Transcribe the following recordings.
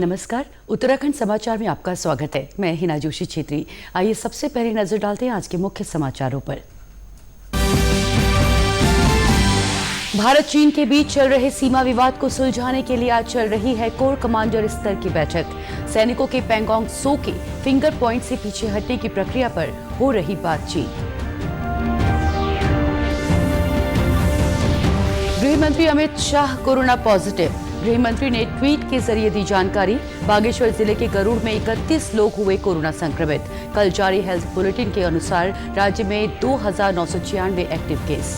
नमस्कार, उत्तराखंड समाचार में आपका स्वागत है। मैं हिना जोशी छेत्री। आइए सबसे पहले नजर डालते हैं आज के मुख्य समाचारों पर। भारत चीन के बीच चल रहे सीमा विवाद को सुलझाने के लिए आज चल रही है कोर कमांडर स्तर की बैठक। सैनिकों के पैंगोंग त्सो के फिंगर पॉइंट से पीछे हटने की प्रक्रिया पर हो रही बातचीत। गृह मंत्री अमित शाह कोरोना पॉजिटिव। गृह मंत्री ने ट्वीट के जरिए दी जानकारी। बागेश्वर जिले के गरुड़ में 31 लोग हुए कोरोना संक्रमित। कल जारी हेल्थ बुलेटिन के अनुसार राज्य में 2996 एक्टिव केस।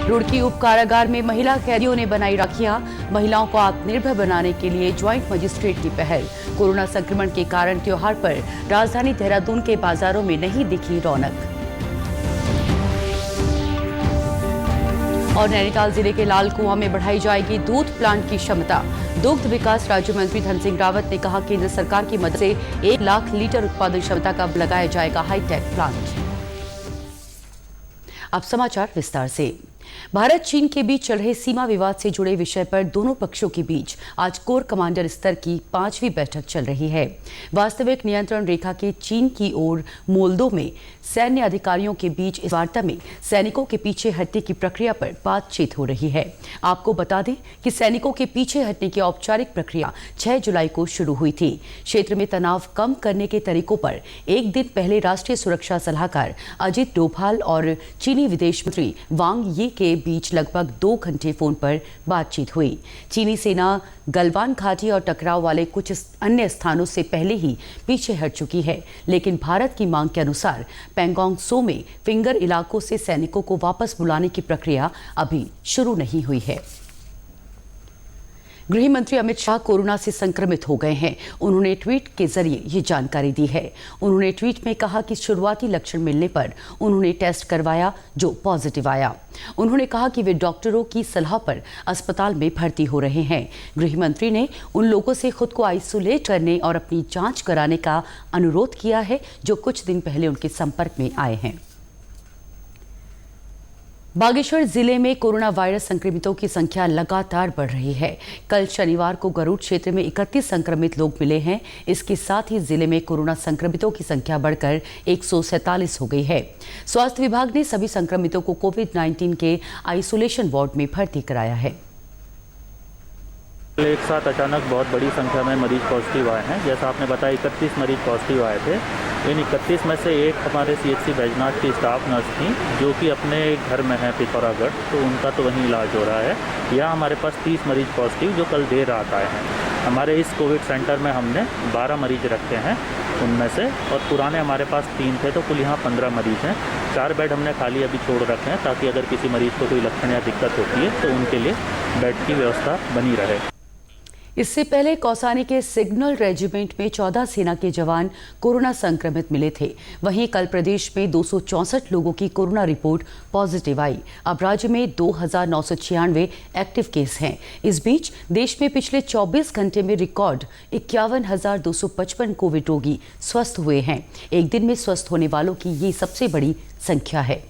रुड़की उप कारागार में महिला कैदियों ने बनाई राखियां। महिलाओं को आत्मनिर्भर बनाने के लिए ज्वाइंट मजिस्ट्रेट की पहल। कोरोना संक्रमण के कारण त्योहार पर राजधानी देहरादून के बाजारों में नहीं दिखी रौनक। और नैनीताल जिले के लाल कुआं में बढ़ाई जाएगी दूध प्लांट की क्षमता। दुग्ध विकास राज्य मंत्री धन सिंह रावत ने कहा, केंद्र सरकार की मदद से 1 लाख लीटर उत्पादन क्षमता का लगाया जाएगा हाईटेक प्लांट। अब समाचार विस्तार से। भारत चीन के बीच चल रहे सीमा विवाद से जुड़े विषय पर दोनों पक्षों के बीच आज कोर कमांडर स्तर की 5वीं बैठक चल रही है। वास्तविक नियंत्रण रेखा के चीन की ओर मोल्दो में सैन्य अधिकारियों के बीच इस वार्ता में सैनिकों के पीछे हटने की प्रक्रिया पर बातचीत हो रही है। आपको बता दें कि सैनिकों के पीछे हटने की औपचारिक प्रक्रिया 6 जुलाई को शुरू हुई थी। क्षेत्र में तनाव कम करने के तरीकों पर एक दिन पहले राष्ट्रीय सुरक्षा सलाहकार अजित डोभाल और चीनी विदेश मंत्री वांग यी के बीच लगभग 2 घंटे फोन पर बातचीत हुई। चीनी सेना गलवान घाटी और टकराव वाले कुछ अन्य स्थानों से पहले ही पीछे हट चुकी है, लेकिन भारत की मांग के अनुसार पैंगोंग त्सो में फिंगर इलाकों से सैनिकों को वापस बुलाने की प्रक्रिया अभी शुरू नहीं हुई है। गृह मंत्री अमित शाह कोरोना से संक्रमित हो गए हैं। उन्होंने ट्वीट के जरिए ये जानकारी दी है। उन्होंने ट्वीट में कहा कि शुरुआती लक्षण मिलने पर उन्होंने टेस्ट करवाया जो पॉजिटिव आया। उन्होंने कहा कि वे डॉक्टरों की सलाह पर अस्पताल में भर्ती हो रहे हैं। गृह मंत्री ने उन लोगों से खुद को आइसोलेट करने और अपनी जांच कराने का अनुरोध किया है जो कुछ दिन पहले उनके संपर्क में आए हैं। बागेश्वर जिले में कोरोना वायरस संक्रमितों की संख्या लगातार बढ़ रही है। कल शनिवार को गरुड़ क्षेत्र में 31 संक्रमित लोग मिले हैं। इसके साथ ही जिले में कोरोना संक्रमितों की संख्या बढ़कर 147 हो गई है। स्वास्थ्य विभाग ने सभी संक्रमितों को कोविड-19 के आइसोलेशन वार्ड में भर्ती कराया है। एक साथ अचानक बहुत बड़ी संख्या में मरीज पॉजिटिव आए हैं। जैसा आपने बताया 31 मरीज पॉजिटिव आए थे। इन 31 में से एक हमारे CHC बैजनाथ की स्टाफ नर्स थी जो कि अपने घर में है पिथौरागढ़, तो उनका तो वहीं इलाज हो रहा है। यहाँ हमारे पास 30 मरीज पॉजिटिव जो कल देर रात आए हैं। हमारे इस कोविड सेंटर में हमने 12 मरीज रखे हैं उनमें से, और पुराने हमारे पास 3 थे, तो कुल यहाँ 15 मरीज हैं। 4 बेड हमने खाली अभी छोड़ रखे हैं ताकि अगर किसी मरीज को कोई लक्षण या दिक्कत होती है तो उनके लिए बेड की व्यवस्था बनी रहे। इससे पहले कौसानी के सिग्नल रेजिमेंट में 14 सेना के जवान कोरोना संक्रमित मिले थे। वहीं कल प्रदेश में 264 लोगों की कोरोना रिपोर्ट पॉजिटिव आई। अब राज्य में 2996 एक्टिव केस हैं। इस बीच देश में पिछले 24 घंटे में रिकॉर्ड 51,255 कोविड रोगी स्वस्थ हुए हैं। एक दिन में स्वस्थ होने वालों की ये सबसे बड़ी संख्या है।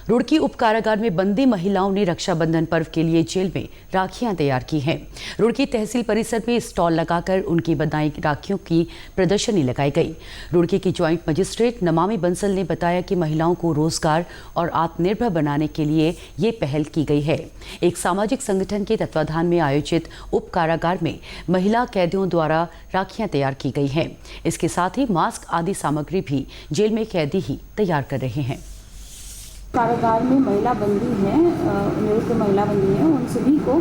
रुड़की उप कारागार में बंदी महिलाओं ने रक्षाबंधन पर्व के लिए जेल में राखियां तैयार की हैं। रुड़की तहसील परिसर में स्टॉल लगाकर उनकी बनाई राखियों की प्रदर्शनी लगाई गई। रुड़की की ज्वाइंट मजिस्ट्रेट नमामि बंसल ने बताया कि महिलाओं को रोजगार और आत्मनिर्भर बनाने के लिए ये पहल की गई है। एक सामाजिक संगठन के तत्वाधान में आयोजित उप कारागार में महिला कैदियों द्वारा राखियां तैयार की गई हैं। इसके साथ ही मास्क आदि सामग्री भी जेल में कैदी ही तैयार कर रहे हैं। कारागार में महिला बंदी हैं, निरुक्त महिला बंदी हैं, उन सभी को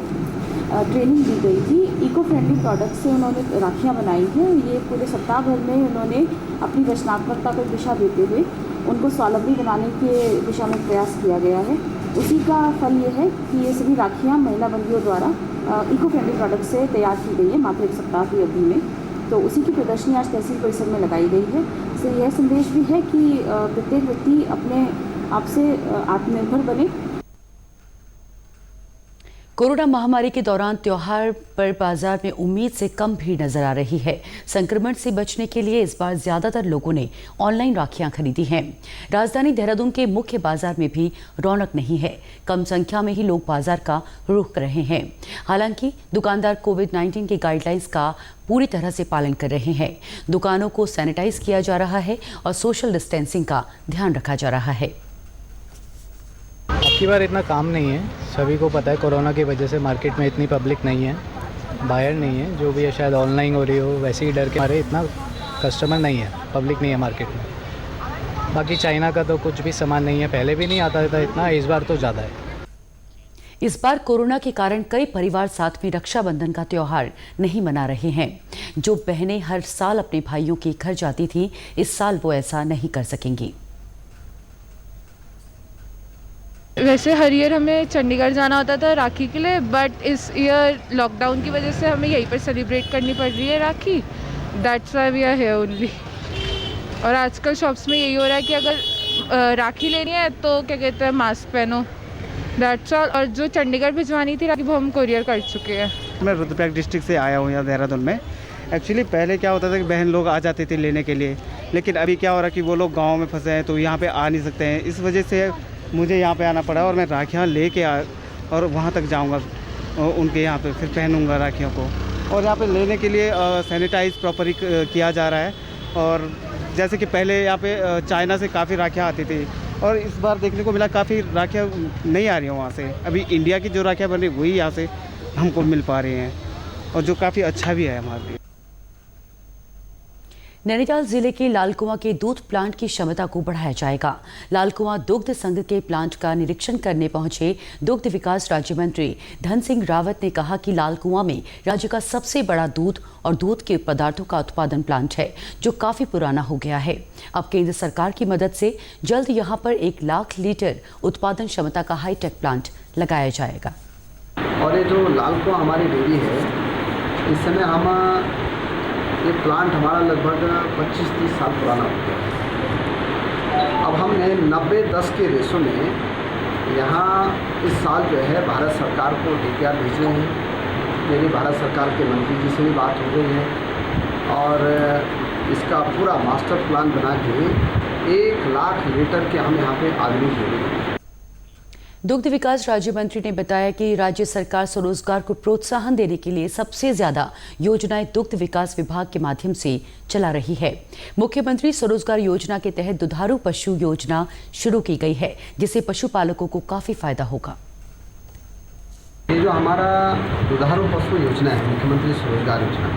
ट्रेनिंग दी गई थी। इको फ्रेंडली प्रोडक्ट से उन्होंने राखियाँ बनाई हैं। ये पूरे सप्ताह भर में उन्होंने अपनी रचनात्मकता को दिशा देते हुए उनको स्वावलंबी बनाने के दिशा में प्रयास किया गया है। उसी का फल ये है कि ये सभी राखियाँ महिला बंदियों द्वारा इको फ्रेंडली प्रोडक्ट से तैयार की गई है मात्र 1 सप्ताह की अवधि में। तो उसी की प्रदर्शनी आज तहसील परिसर में लगाई गई है। इससे यह संदेश भी है कि प्रत्येक व्यक्ति अपने आप से आत्मनिर्भर बने। कोरोना महामारी के दौरान त्योहार पर बाजार में उम्मीद से कम भीड़ नजर आ रही है। संक्रमण से बचने के लिए इस बार ज्यादातर लोगों ने ऑनलाइन राखियां खरीदी हैं। राजधानी देहरादून के मुख्य बाजार में भी रौनक नहीं है। कम संख्या में ही लोग बाजार का रुख कर रहे हैं। हालांकि दुकानदार कोविड-19 की गाइडलाइंस का पूरी तरह से पालन कर रहे हैं। दुकानों को सैनिटाइज किया जा रहा है और सोशल डिस्टेंसिंग का ध्यान रखा जा रहा है। अब की बार इतना काम नहीं है, सभी को पता है कोरोना की वजह से मार्केट में इतनी पब्लिक नहीं है, बायर नहीं है, जो भी है शायद ऑनलाइन हो रही हो, वैसे ही डर के मारे इतना कस्टमर नहीं है, पब्लिक नहीं है मार्केट में। बाकी चाइना का तो कुछ भी सामान नहीं है, पहले भी नहीं आता था इतना, इस बार तो ज़्यादा है। इस बार कोरोना के कारण कई परिवार साथ में रक्षाबंधन का त्योहार नहीं मना रहे हैं। जो बहनें हर साल अपने भाइयों के घर जाती थी, इस साल वो ऐसा नहीं कर सकेंगी। वैसे हर ईयर हमें चंडीगढ़ जाना होता था राखी के लिए, बट इस ईयर लॉकडाउन की वजह से हमें यहीं पर सेलिब्रेट करनी पड़ रही है Rakhi. That's why we are here only. और आजकल शॉप्स में यही हो रहा है कि अगर राखी लेनी है तो क्या कहते हैं, मास्क पहनो। That's all. और जो चंडीगढ़ भिजवानी थी राखी वो हम कोरियर कर चुके हैं। मैं रुद्रप्रयाग डिस्ट्रिक्ट से आया हूँ यहाँ देहरादून में। एक्चुअली पहले क्या होता था कि बहन लोग आ जाते थे लेने के लिए, लेकिन अभी क्या हो रहा है कि वो लोग गाँव में फंसे हैं तो यहाँ पे आ नहीं सकते हैं। इस वजह से मुझे यहाँ पे आना पड़ा और मैं राखियाँ लेके और वहाँ तक जाऊँगा उनके यहाँ पे, फिर पहनूँगा राखियों को। और यहाँ पे लेने के लिए सैनिटाइज प्रॉपर किया जा रहा है। और जैसे कि पहले यहाँ पे चाइना से काफ़ी राखियाँ आती थी और इस बार देखने को मिला काफ़ी राखियाँ नहीं आ रही हैं वहाँ से। अभी इंडिया की जो राखियाँ बन रही वही यहाँ से हमको मिल पा रही हैं और जो काफ़ी अच्छा भी है हमारे लिए। नैनीताल जिले के लालकुआं के दूध प्लांट की क्षमता को बढ़ाया जाएगा। लालकुआं दुग्ध संघ के प्लांट का निरीक्षण करने पहुंचे दुग्ध विकास राज्य मंत्री धन सिंह रावत ने कहा कि लालकुआं में राज्य का सबसे बड़ा दूध और दूध के पदार्थों का उत्पादन प्लांट है, जो काफी पुराना हो गया है। अब केंद्र सरकार की मदद से जल्द यहां पर 1 लाख लीटर उत्पादन क्षमता का हाईटेक प्लांट लगाया जाएगा। और ये जो लालकुआं हमारी डेयरी है, इस समय हम ये प्लांट हमारा लगभग 25-30 साल पुराना हो गया। अब हमने 90-10 के रेशो में यहाँ इस साल जो है भारत सरकार को DPR भेज रहे हैं। मेरी भारत सरकार के मंत्री जी से भी बात हो गई है और इसका पूरा मास्टर प्लान बना के 1 लाख लीटर के हम यहाँ पे आदमी जोड़ेंगे। दुग्ध विकास राज्य मंत्री ने बताया कि राज्य सरकार स्वरोजगार को प्रोत्साहन देने के लिए सबसे ज्यादा योजनाएं दुग्ध विकास विभाग के माध्यम से चला रही है। मुख्यमंत्री स्वरोजगार योजना के तहत दुधारू पशु योजना शुरू की गई है, जिससे पशुपालकों को काफी फायदा होगा। ये जो हमारा दुधारू पशु योजना है, मुख्यमंत्री स्वरोजगार योजना,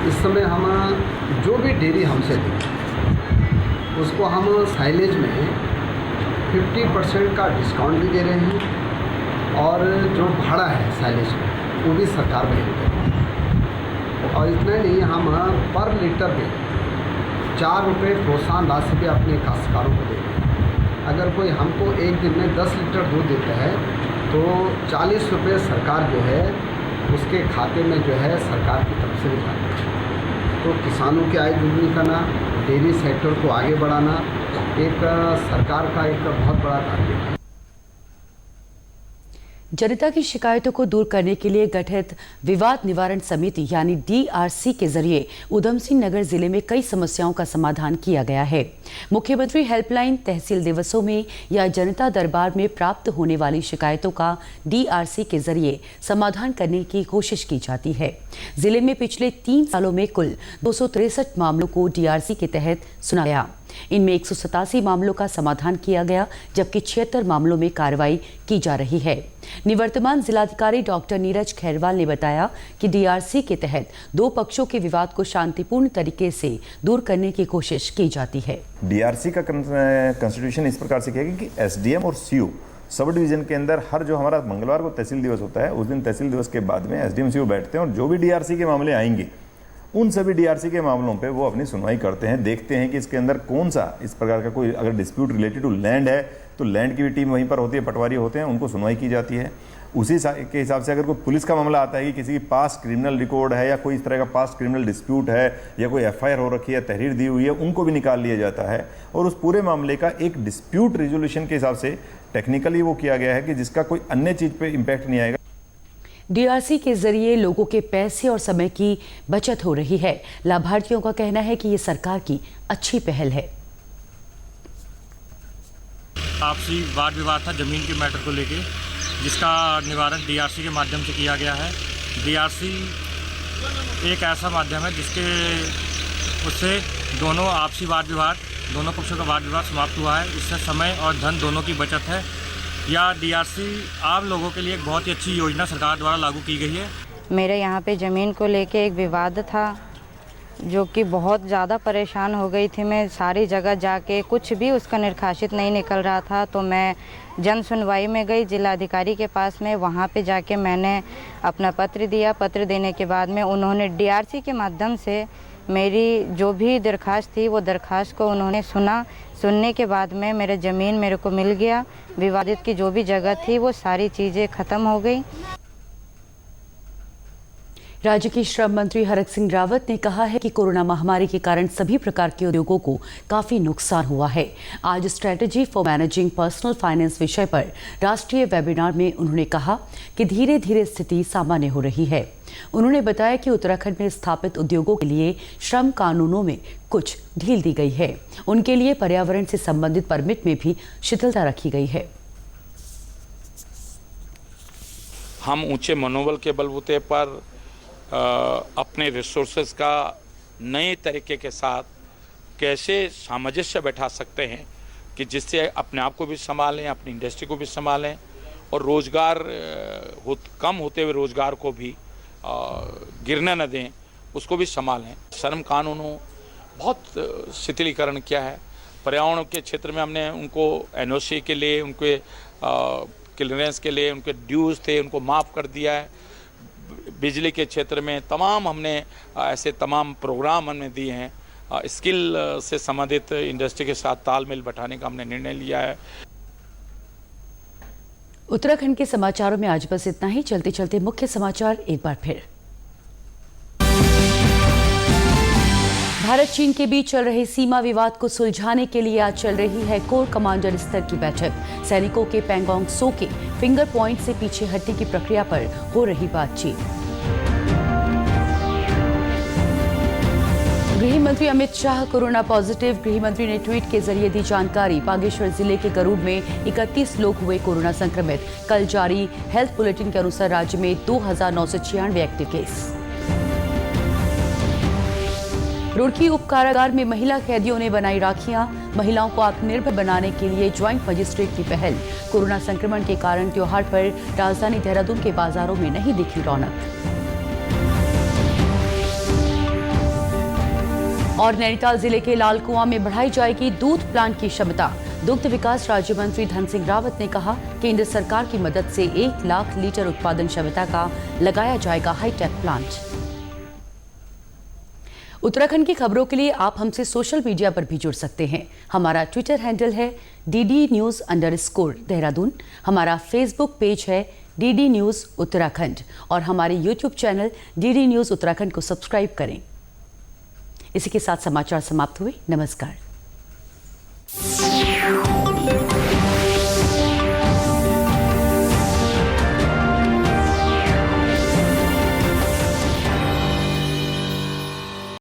इस समय हम जो भी डेयरी हमसे दें उसको हम साइलेज में 50% का डिस्काउंट भी दे रहे हैं और जो भाड़ा है साइलेज का वो भी सरकार वही। और इतना नहीं, हम पर लीटर पे 4 रुपये प्रोत्साहन राशि पे अपने काश्तकारों को दे रहे हैं। अगर कोई हमको एक दिन में 10 लीटर दूध देता है तो 40 रुपये सरकार जो है उसके खाते में जो है सरकार की तरफ से जाता है। तो किसानों की आय दुगनी करना, डेयरी सेक्टर को आगे बढ़ाना एक सरकार का एक बहुत बड़ा टारगेट है। जनता की शिकायतों को दूर करने के लिए गठित विवाद निवारण समिति यानी DRC के जरिए उधम सिंह नगर जिले में कई समस्याओं का समाधान किया गया है। मुख्यमंत्री हेल्पलाइन, तहसील दिवसों में या जनता दरबार में प्राप्त होने वाली शिकायतों का DRC के जरिए समाधान करने की कोशिश की जाती है। जिले में पिछले 3 सालों में कुल 263 मामलों को DRC के तहत सुना गया। इनमें 187 मामलों का समाधान किया गया, जबकि 76 मामलों में कार्रवाई की जा रही है। निवर्तमान जिलाधिकारी डॉक्टर नीरज खैरवाल ने बताया कि DRC के तहत 2 पक्षों के विवाद को शांतिपूर्ण तरीके से दूर करने की कोशिश की जाती है। DRC का कॉन्स्टिट्यूशन इस प्रकार से किया गया कि SDM और CO सब डिवीजन के अंदर हर जो हमारा मंगलवार को तहसील दिवस होता है, उस दिन तहसील दिवस के बाद में SDM CO बैठते हैं और जो भी DRC के मामले आएंगे उन सभी DRC के मामलों पे वो अपनी सुनवाई करते हैं, देखते हैं कि इसके अंदर कौन सा इस प्रकार का कोई अगर डिस्प्यूट रिलेटेड टू लैंड है तो लैंड की भी टीम वहीं पर होती है, पटवारी होते हैं, उनको सुनवाई की जाती है। उसी के हिसाब से अगर कोई पुलिस का मामला आता है कि किसी की पास क्रिमिनल रिकॉर्ड है या कोई इस तरह का पास क्रिमिनल डिस्प्यूट है या कोई एफआईआर हो रखी है, तहरीर दी हुई है, उनको भी निकाल लिया जाता है और उस पूरे मामले का एक डिस्प्यूट रिजोल्यूशन के हिसाब से टेक्निकली वो किया गया है कि जिसका कोई अन्य चीज़ पे इम्पैक्ट नहीं आएगा। डीआरसी के जरिए लोगों के पैसे और समय की बचत हो रही है। लाभार्थियों का कहना है कि ये सरकार की अच्छी पहल है। आपसी वाद विवाद था जमीन के मैटर को लेके, जिसका निवारण डीआरसी के माध्यम से किया गया है। डीआरसी एक ऐसा माध्यम है जिसके उससे दोनों आपसी वाद विवाद, दोनों पक्षों का वाद विवाद समाप्त हुआ है। इससे समय और धन दोनों की बचत है। या डीआरसी आम लोगों के लिए एक बहुत ही अच्छी योजना सरकार द्वारा लागू की गई है। मेरे यहाँ पे ज़मीन को लेके एक विवाद था जो कि बहुत ज़्यादा परेशान हो गई थी। मैं सारी जगह जाके कुछ भी उसका निर्खासित नहीं निकल रहा था, तो मैं जन सुनवाई में गई जिलाधिकारी के पास में। वहाँ पे जाके मैंने अपना पत्र दिया। पत्र देने के बाद में उन्होंने डीआरसी के माध्यम से मेरी जो भी दरख्वास्त थी वो दरख्वास्त को उन्होंने सुना। सुनने के बाद में मेरा ज़मीन मेरे को मिल गया। विवादित की जो भी जगह थी वो सारी चीज़ें ख़त्म हो गई। राज्य के श्रम मंत्री हरक सिंह रावत ने कहा है कि कोरोना महामारी के कारण सभी प्रकार के उद्योगों को काफी नुकसान हुआ है। आज strategy for managing personal finance विषय पर राष्ट्रीय वेबिनार में उन्होंने कहा कि धीरे धीरे स्थिति सामान्य हो रही है। उन्होंने बताया कि उत्तराखंड में स्थापित उद्योगों के लिए श्रम कानूनों में कुछ ढील दी गई है। उनके लिए पर्यावरण से संबंधित परमिट में भी शिथिलता रखी गई है। हम ऊंचे मनोबल के बलबूते पर अपने रिसोर्सेज का नए तरीके के साथ कैसे सामंजस्य बैठा सकते हैं कि जिससे अपने आप को भी संभालें, अपनी इंडस्ट्री को भी संभालें और रोज़गार कम होते हुए रोज़गार को भी गिरने न दें, उसको भी संभालें। श्रम कानूनों बहुत शिथिलीकरण किया है। पर्यावरण के क्षेत्र में हमने उनको एनओसी के लिए, उनके क्लियरेंस के लिए उनके ड्यूज़ थे उनको माफ़ कर दिया है। बिजली के क्षेत्र में तमाम हमने ऐसे तमाम प्रोग्राम हमने दिए हैं। स्किल से संबंधित इंडस्ट्री के साथ तालमेल बैठाने का हमने निर्णय लिया है। उत्तराखंड के समाचारों में आज बस इतना ही। चलते चलते मुख्य समाचार एक बार फिर। भारत चीन के बीच चल रहे सीमा विवाद को सुलझाने के लिए आज चल रही है कोर कमांडर स्तर की बैठक। सैनिकों के पैंगोंग त्सो के फिंगर पॉइंट से पीछे हटने की प्रक्रिया पर हो रही बातचीत। गृह मंत्री अमित शाह कोरोना पॉजिटिव। गृह मंत्री ने ट्वीट के जरिए दी जानकारी। बागेश्वर जिले के गरुड़ में 31 लोग हुए कोरोना संक्रमित। कल जारी हेल्थ बुलेटिन के अनुसार राज्य में 2996 एक्टिव केस। रुड़की उप कारागार में महिला कैदियों ने बनाई राखियां। महिलाओं को आत्मनिर्भर बनाने के लिए ज्वाइंट मजिस्ट्रेट की पहल। कोरोना संक्रमण के कारण त्योहार पर राजधानी देहरादून के बाजारों में नहीं दिखी रौनक। और नैनीताल जिले के लालकुआं में बढ़ाई जाएगी दूध प्लांट की क्षमता। दुग्ध विकास राज्य मंत्री धन सिंह रावत ने कहा, केंद्र सरकार की मदद से 1 लाख लीटर उत्पादन क्षमता का लगाया जाएगा हाईटेक प्लांट। उत्तराखंड की खबरों के लिए आप हमसे सोशल मीडिया पर भी जुड़ सकते हैं। हमारा ट्विटर हैंडल है DD_News देहरादून। हमारा फेसबुक पेज है DD न्यूज़ उत्तराखंड और हमारे YouTube channel DD news Uttarakhand को सब्सक्राइब करें। इसी के साथ समाचार समाप्त हुए। नमस्कार।